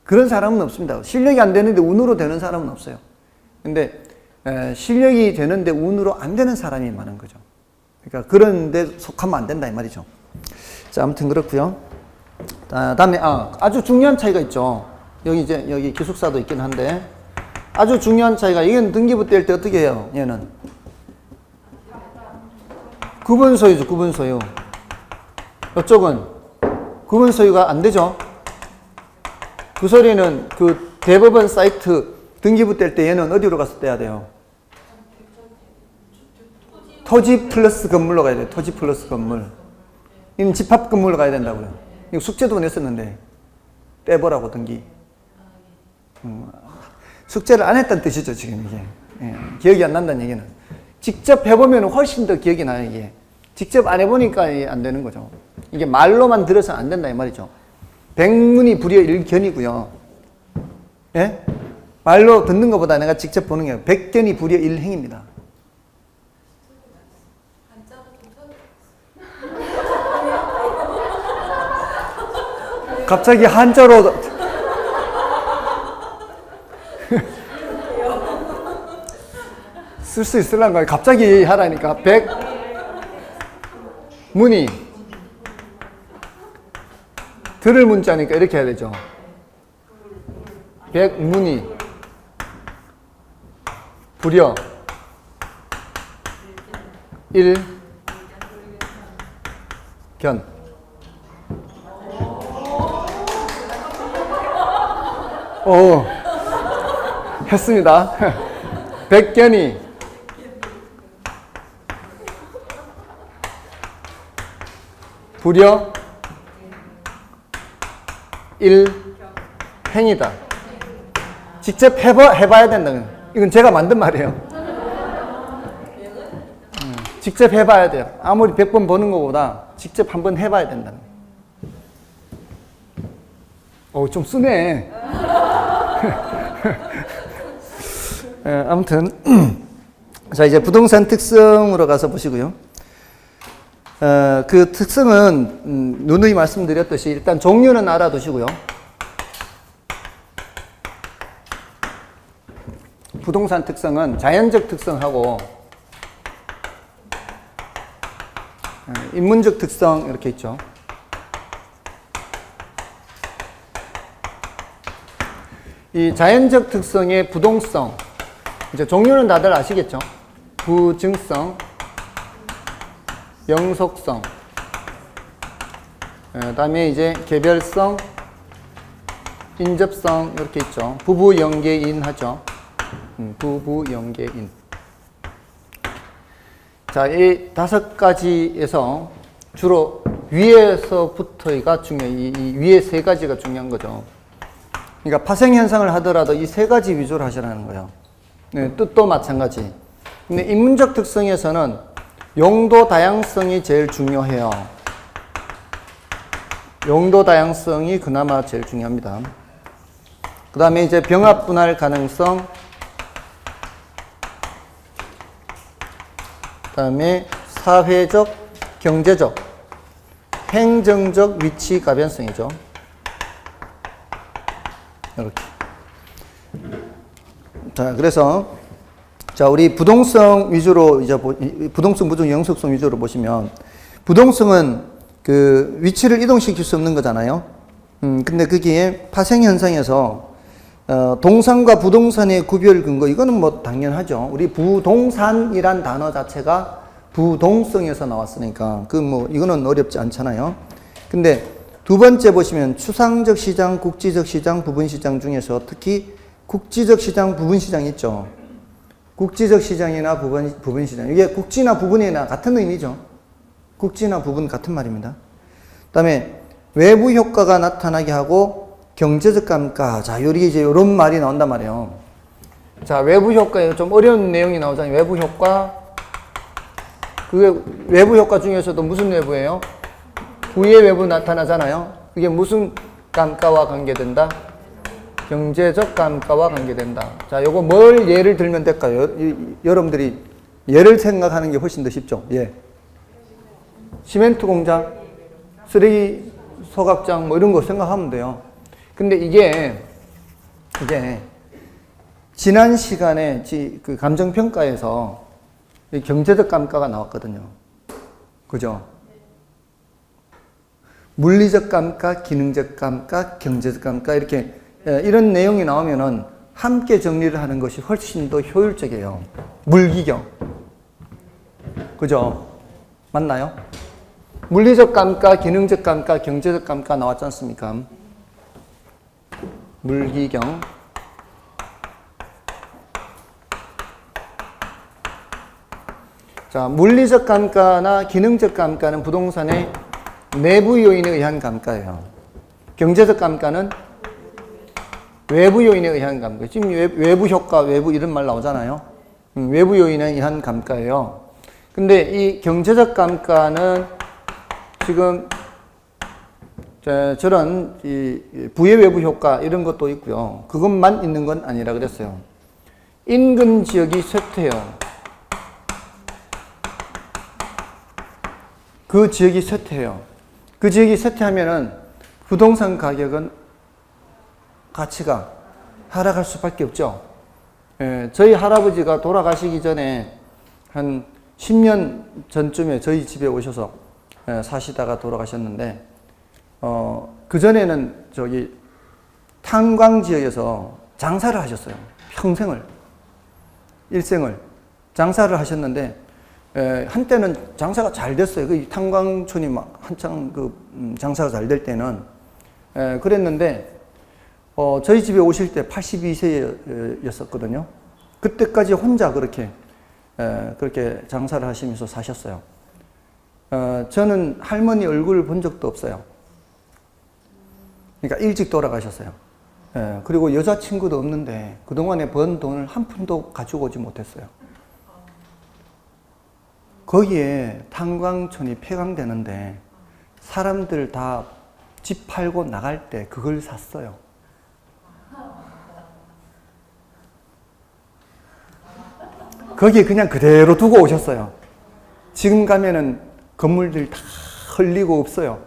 그런 사람은 없습니다. 실력이 안 되는데 운으로 되는 사람은 없어요. 근데 실력이 되는데 운으로 안 되는 사람이 많은 거죠. 그러니까 그런 데 속하면 안 된다, 이 말이죠. 자, 아무튼 그렇고요. 다음에 아주 중요한 차이가 있죠. 여기 기숙사도 있긴 한데 아주 중요한 차이가, 이건 등기부 뗄 때 어떻게 해요? 얘는 구분소유죠, 구분소유. 이쪽은 구분소유가 안 되죠. 그 소리는 그 대법원 사이트 등기부 뗄 때 얘는 어디로 가서 떼야 돼요? 토지 플러스 건물로 가야 돼요. 토지 플러스 건물. 이는 집합 건물로 가야 된다고요. 이거 숙제도 냈었는데 떼보라고, 등기. 숙제를 안 했다는 뜻이죠, 지금 이게. 기억이 안 난다는 얘기는. 직접 해보면 훨씬 더 기억이 나요, 이게. 직접 안 해보니까 안 되는 거죠. 이게 말로만 들어서 안 된다, 이 말이죠. 백문이 불여 일견이고요. 예? 말로 듣는 것보다 내가 직접 보는 게 백견이 불여 일행입니다. 갑자기 한자로 쓸 수 있을란가? 갑자기 하라니까. 백문이 들을 문자니까 이렇게 해야 되죠. 백문이 불여 일견. 오, 했습니다. 백견이, 불여, 일행이다. 직접 해봐야 된다. 이건 제가 만든 말이에요. 직접 해봐야 돼요. 아무리 100번 보는 것보다 직접 한번 해봐야 된다는 거예요. 좀 쓰네. 아무튼 자, 이제 부동산 특성으로 가서 보시고요. 그 특성은 누누이 말씀드렸듯이 일단 종류는 알아두시고요. 부동산 특성은 자연적 특성하고 인문적 특성 이렇게 있죠. 이 자연적 특성의 부동성, 이제 종류는 다들 아시겠죠? 부증성, 영속성, 그다음에 이제 개별성, 인접성 이렇게 있죠. 부부연계인 하죠. 부부연계인. 자, 이 5가지에서 주로 위에서부터가 중요해요. 이 위에 3가지가 중요한 거죠. 그러니까 파생 현상을 하더라도 이 3가지 위주로 하시라는 거예요. 네, 뜻도 마찬가지. 근데 인문적 특성에서는 용도 다양성이 제일 중요해요. 용도 다양성이 그나마 제일 중요합니다. 그 다음에 이제 병합 분할 가능성, 그 다음에 사회적, 경제적, 행정적 위치 가변성이죠. 이렇게. 자, 그래서 자, 우리 부동성 위주로 이제 부동성, 부정, 영속성 위주로 보시면 부동성은 그 위치를 이동시킬 수 없는 거잖아요. 근데 거기에 파생 현상에서 동산과 부동산의 구별 근거, 이거는 뭐 당연하죠. 우리 부동산이란 단어 자체가 부동성에서 나왔으니까 그 뭐 이거는 어렵지 않잖아요. 근데 두 번째 보시면 추상적 시장, 국지적 시장, 부분 시장 중에서 특히 국지적 시장, 부분 시장 있죠. 국지적 시장이나 부분 시장, 이게 국지나 부분이나 같은 의미죠. 국지나 부분 같은 말입니다. 그 다음에 외부 효과가 나타나게 하고 경제적 감가. 자, 요리 이제 이런 말이 나온단 말이에요. 자, 외부 효과에 좀 어려운 내용이 나오잖아요. 외부 효과. 그게 외부 효과 중에서도 무슨 외부예요? 부의 외부 나타나잖아요. 그게 무슨 감가와 관계된다? 경제적 감가와 관계된다. 자, 요거 뭘 예를 들면 될까요? 여러분들이 예를 생각하는 게 훨씬 더 쉽죠. 예. 시멘트 공장, 쓰레기 소각장 뭐 이런 거 생각하면 돼요. 근데 이게 지난 시간에 그 감정평가에서 경제적 감가가 나왔거든요. 그죠? 물리적 감가, 기능적 감가, 경제적 감가 이렇게 이런 내용이 나오면은 함께 정리를 하는 것이 훨씬 더 효율적이에요. 물기경. 그죠? 맞나요? 물리적 감가, 기능적 감가, 경제적 감가 나왔지 않습니까? 물기경. 자, 물리적 감가나 기능적 감가는 부동산의 내부 요인에 의한 감가예요. 경제적 감가는 외부 요인에 의한 감가. 지금 외부 효과, 외부 이런 말 나오잖아요. 외부 요인에 의한 감가예요. 근데 이 경제적 감가는 지금 저런 이 부의 외부 효과 이런 것도 있고요. 그것만 있는 건 아니라 그랬어요. 인근 지역이 쇠퇴해요. 그 지역이 쇠퇴해요. 그 지역이 쇠퇴하면은 부동산 가격은 가치가 하락할 수밖에 없죠. 저희 할아버지가 돌아가시기 전에 한 10년 전쯤에 저희 집에 오셔서 사시다가 돌아가셨는데, 그전에는 저기 탄광 지역에서 장사를 하셨어요. 평생을, 일생을 장사를 하셨는데, 한때는 장사가 잘 됐어요. 그 탄광촌이 막 한창 장사가 잘 될 때는. 그랬는데, 저희 집에 오실 때 82세였었거든요. 그때까지 혼자 그렇게 장사를 하시면서 사셨어요. 저는 할머니 얼굴을 본 적도 없어요. 그러니까 일찍 돌아가셨어요. 그리고 여자친구도 없는데 그동안에 번 돈을 한 푼도 가지고 오지 못했어요. 거기에 탄광촌이 폐광되는데 사람들 다 집 팔고 나갈 때 그걸 샀어요. 거기에 그냥 그대로 두고 오셨어요. 지금 가면은 건물들 다 흘리고 없어요.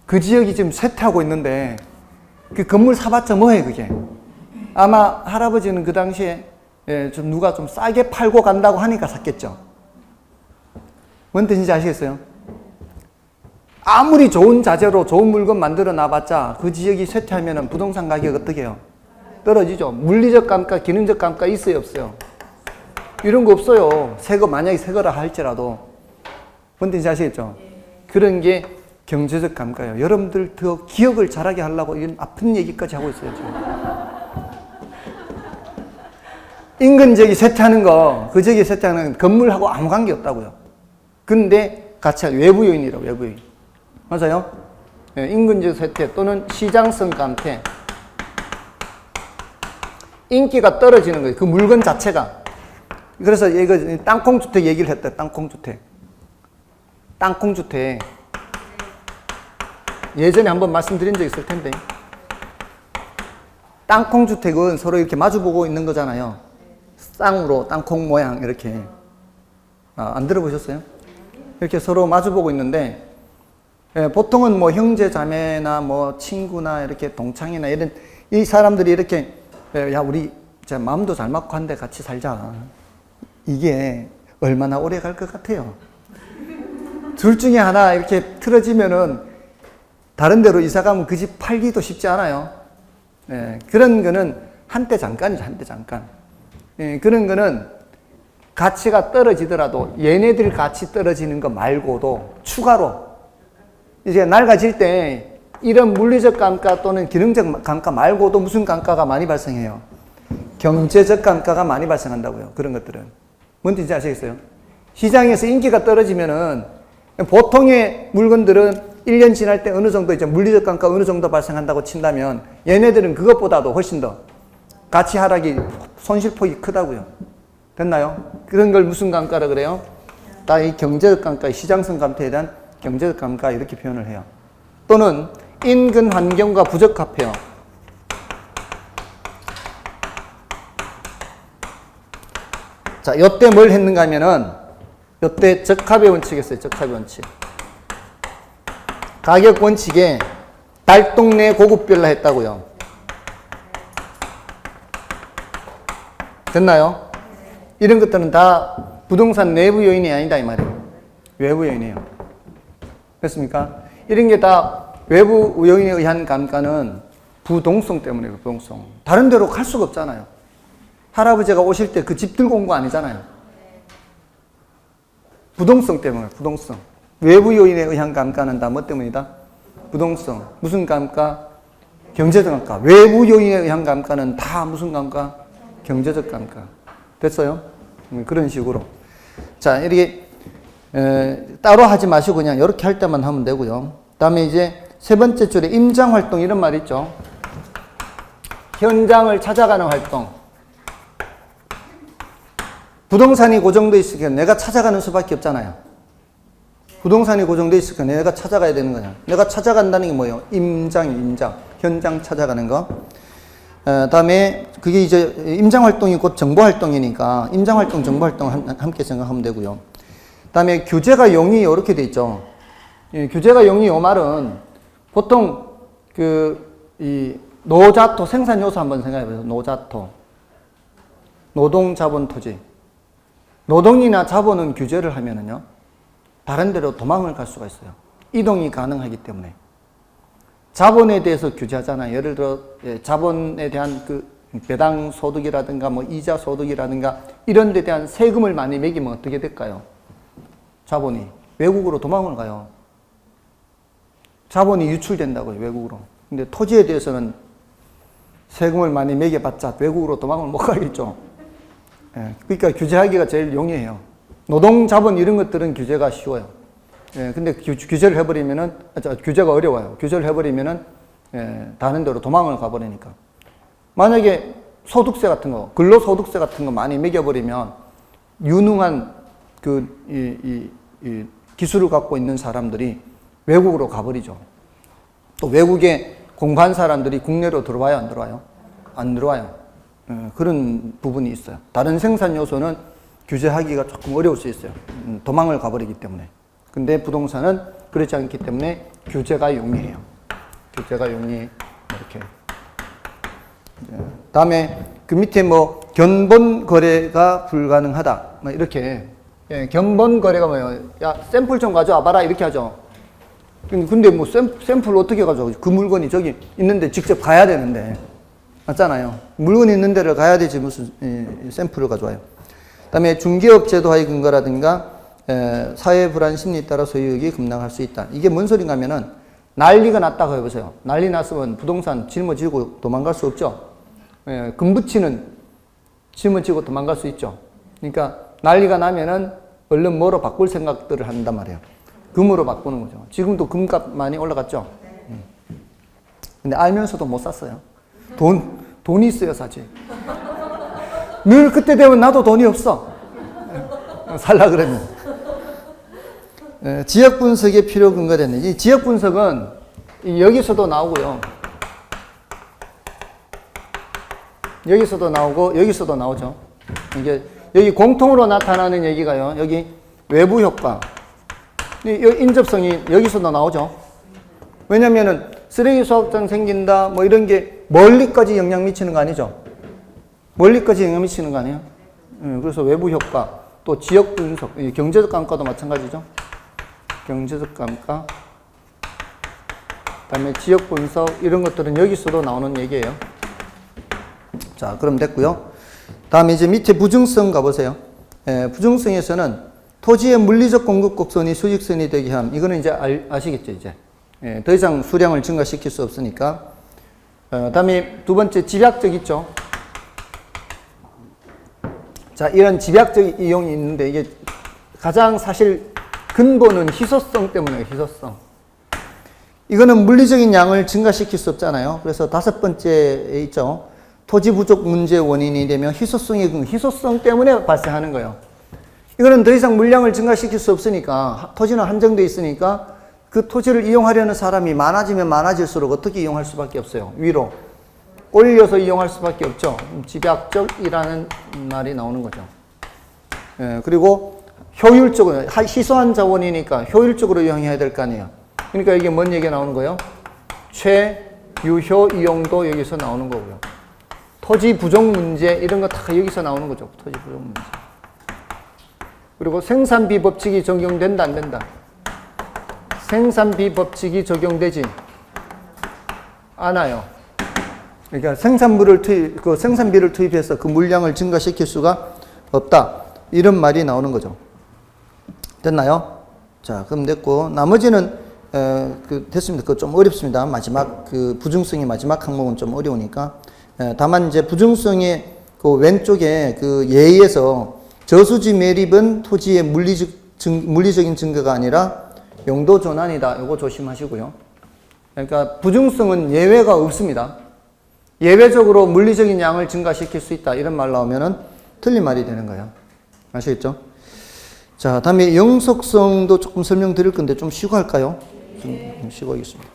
그 지역이 지금 쇠퇴하고 있는데 그 건물 사봤자 뭐해 그게. 아마 할아버지는 그 당시에 좀 누가 좀 싸게 팔고 간다고 하니까 샀겠죠. 뭔 뜻인지 아시겠어요? 아무리 좋은 자재로 좋은 물건 만들어 놔봤자 그 지역이 쇠퇴하면 부동산 가격 어떻게 해요? 떨어지죠. 물리적 감가, 기능적 감가 있어요, 없어요? 이런 거 없어요. 만약에 새 거라 할지라도. 뭔 뜻인지 아시겠죠? 그런 게 경제적 감가예요. 여러분들 더 기억을 잘하게 하려고 이런 아픈 얘기까지 하고 있어요, 지금. 인근 지역이 쇠퇴하는 거, 그 지역이 쇠퇴하는 건물하고 아무 관계 없다고요. 근데 가치가 외부 요인이라고, 외부 요인. 맞아요? 인근지역 쇠퇴 또는 시장성 감퇴. 인기가 떨어지는 거예요. 그 물건 자체가. 그래서 이거 땅콩주택 얘기를 했다. 땅콩주택. 땅콩주택. 예전에 한번 말씀드린 적 있을 텐데. 땅콩주택은 서로 이렇게 마주보고 있는 거잖아요. 쌍으로 땅콩 모양 이렇게. 안 들어보셨어요? 이렇게 서로 마주보고 있는데 보통은 뭐 형제 자매나 뭐 친구나 이렇게 동창이나 이런 이 사람들이 이렇게 야 우리 마음도 잘 맞고 한데 같이 살자. 이게 얼마나 오래 갈 것 같아요. 둘 중에 하나 이렇게 틀어지면은 다른 데로 이사 가면 그 집 팔기도 쉽지 않아요. 그런 거는 한때 잠깐이죠. 한때 잠깐. 그런 거는 가치가 떨어지더라도 얘네들 가치 떨어지는 거 말고도 추가로 이제 낡아질 때 이런 물리적 감가 또는 기능적 감가 말고도 무슨 감가가 많이 발생해요? 경제적 감가가 많이 발생한다고요. 그런 것들은. 뭔 뜻인지 아시겠어요? 시장에서 인기가 떨어지면은 보통의 물건들은 1년 지날 때 어느 정도 이제 물리적 감가 어느 정도 발생한다고 친다면 얘네들은 그것보다도 훨씬 더 가치 하락이 손실폭이 크다고요. 됐나요? 그런 걸 무슨 감가라 그래요? 다 이 경제적 감가, 시장성 감퇴에 대한 경제적 감가 이렇게 표현을 해요. 또는 인근 환경과 부적합해요. 자, 요때 뭘 했는가 하면은 요때 적합의 원칙이 있어요. 적합의 원칙. 가격 원칙에 달동 내 고급별로 했다고요. 됐나요? 이런 것들은 다 부동산 내부 요인이 아니다 이 말이에요. 외부 요인이에요. 됐습니까? 이런 게 다 외부 요인에 의한 감가는 부동성 때문이에요. 부동성. 다른 데로 갈 수가 없잖아요. 할아버지가 오실 때 그 집 들고 온 거 아니잖아요. 부동성 때문에 부동성. 외부 요인에 의한 감가는 다 뭐 때문이다? 부동성. 무슨 감가? 경제적 감가. 외부 요인에 의한 감가는 다 무슨 감가? 경제적 감가. 됐어요? 그런 식으로. 자, 이렇게 따로 하지 마시고 그냥 이렇게 할 때만 하면 되고요. 다음에 이제 세 번째 줄에 임장활동 이런 말 있죠. 현장을 찾아가는 활동. 부동산이 고정되어 있으니까 내가 찾아가는 수밖에 없잖아요. 부동산이 고정되어 있으니까 내가 찾아가야 되는 거냐. 내가 찾아간다는 게 뭐예요? 임장. 현장 찾아가는 거. 다음에 그게 이제 임장활동이 곧 정보활동이니까 임장활동, 정보활동 함께 생각하면 되고요. 다음에 규제가 용이 이렇게 돼 있죠. 규제가 용이 요 말은 보통 이 노자토 생산 요소 한번 생각해 보세요. 노자토. 노동, 자본, 토지. 노동이나 자본은 규제를 하면은요. 다른 데로 도망을 갈 수가 있어요. 이동이 가능하기 때문에. 자본에 대해서 규제하잖아요. 예를 들어 자본에 대한 그 배당 소득이라든가 뭐 이자 소득이라든가 이런 데 대한 세금을 많이 매기면 어떻게 될까요? 자본이 외국으로 도망을 가요. 자본이 유출된다고요. 외국으로. 근데 토지에 대해서는 세금을 많이 매겨봤자 외국으로 도망을 못 가겠죠. 예, 그러니까 규제하기가 제일 용이해요. 노동자본 이런 것들은 규제가 쉬워요. 예, 근데 규제를 해버리면은, 규제가 어려워요. 규제를 해버리면은, 다른 데로 도망을 가버리니까. 만약에 소득세 같은 거, 근로소득세 같은 거 많이 매겨버리면, 유능한 이 기술을 갖고 있는 사람들이 외국으로 가버리죠. 또 외국에 공부한 사람들이 국내로 들어와요, 안 들어와요? 안 들어와요. 그런 부분이 있어요. 다른 생산 요소는 규제하기가 조금 어려울 수 있어요. 도망을 가버리기 때문에. 근데 부동산은 그렇지 않기 때문에 규제가 용이해요. 규제가 용이해. 이렇게. 다음에 그 밑에 뭐 견본 거래가 불가능하다. 뭐 이렇게. 예, 견본 거래가 뭐예요? 야, 샘플 좀 가져와 봐라. 이렇게 하죠. 근데 뭐 샘플 어떻게 가져와? 그 물건이 저기 있는데 직접 가야 되는데. 맞잖아요. 물건이 있는 데를 가야 되지 무슨 샘플을 가져와요. 그 다음에 중개업 제도화의 근거라든가 사회 불안 심리에 따라 소유욕이 급락할 수 있다. 이게 뭔 소린가 하면은 난리가 났다고 해보세요. 난리 났으면 부동산 짊어지고 도망갈 수 없죠. 금붙이는 짊어지고 도망갈 수 있죠. 그러니까 난리가 나면은 얼른 뭐로 바꿀 생각들을 한단 말이에요. 금으로 바꾸는 거죠. 지금도 금값 많이 올라갔죠. 근데 알면서도 못 샀어요. 돈이 있어야 사지. 늘 그때 되면 나도 돈이 없어. 살라 그러면. 지역 분석의 필요 근거되는 이 지역 분석은 여기서도 나오고요. 여기서도 나오고 여기서도 나오죠. 이게 여기 공통으로 나타나는 얘기가요. 여기 외부 효과. 인접성이 여기서도 나오죠. 왜냐면은 쓰레기 수확장 생긴다 뭐 이런 게 멀리까지 영향 미치는 거 아니죠. 멀리까지 영향 미치는 거 아니에요. 그래서 외부 효과 또 지역 분석, 경제적 감가도 마찬가지죠. 경제적 감가, 그다음에 지역 분석 이런 것들은 여기서도 나오는 얘기예요. 자, 그럼 됐고요. 다음에 이제 밑에 부증성 가보세요. 부증성에서는 토지의 물리적 공급 곡선이 수직선이 되게 함. 이거는 이제 아시겠죠, 이제. 더 이상 수량을 증가시킬 수 없으니까. 다음에 두 번째 집약적 있죠. 자, 이런 집약적 이용이 있는데 이게 가장 사실 근본은 희소성 때문에 희소성. 이거는 물리적인 양을 증가시킬 수 없잖아요. 그래서 다섯 번째에 있죠. 토지 부족 문제 원인이 되면 희소성 때문에 발생하는 거예요. 이거는 더 이상 물량을 증가시킬 수 없으니까 토지는 한정되어 있으니까 그 토지를 이용하려는 사람이 많아지면 많아질수록 어떻게 이용할 수밖에 없어요. 위로 올려서 이용할 수밖에 없죠. 집약적이라는 말이 나오는 거죠. 그리고 효율적으로 희소한 자원이니까 효율적으로 이용해야 될 거 아니에요. 그러니까 이게 뭔 얘기가 나오는 거예요? 최유효 이용도 여기서 나오는 거고요. 토지 부족 문제 이런 거 다 여기서 나오는 거죠. 토지 부족 문제. 그리고 생산비 법칙이 적용된다 안 된다? 생산비 법칙이 적용되지 않아요. 그러니까 생산비를 투입해서 그 물량을 증가시킬 수가 없다. 이런 말이 나오는 거죠. 됐나요? 자, 그럼 됐고 나머지는 됐습니다. 그거 좀 어렵습니다. 마지막 부증성의 마지막 항목은 좀 어려우니까. 다만 이제 부증성의 그 왼쪽에 그 예에서 저수지 매립은 토지의 물리적인 증거가 아니라 용도 전환이다. 이거 조심하시고요. 그러니까 부증성은 예외가 없습니다. 예외적으로 물리적인 양을 증가시킬 수 있다. 이런 말 나오면은 틀린 말이 되는 거예요. 아시겠죠? 자, 다음에 영속성도 조금 설명드릴 건데 좀 쉬고 할까요? 좀 쉬고 하겠습니다.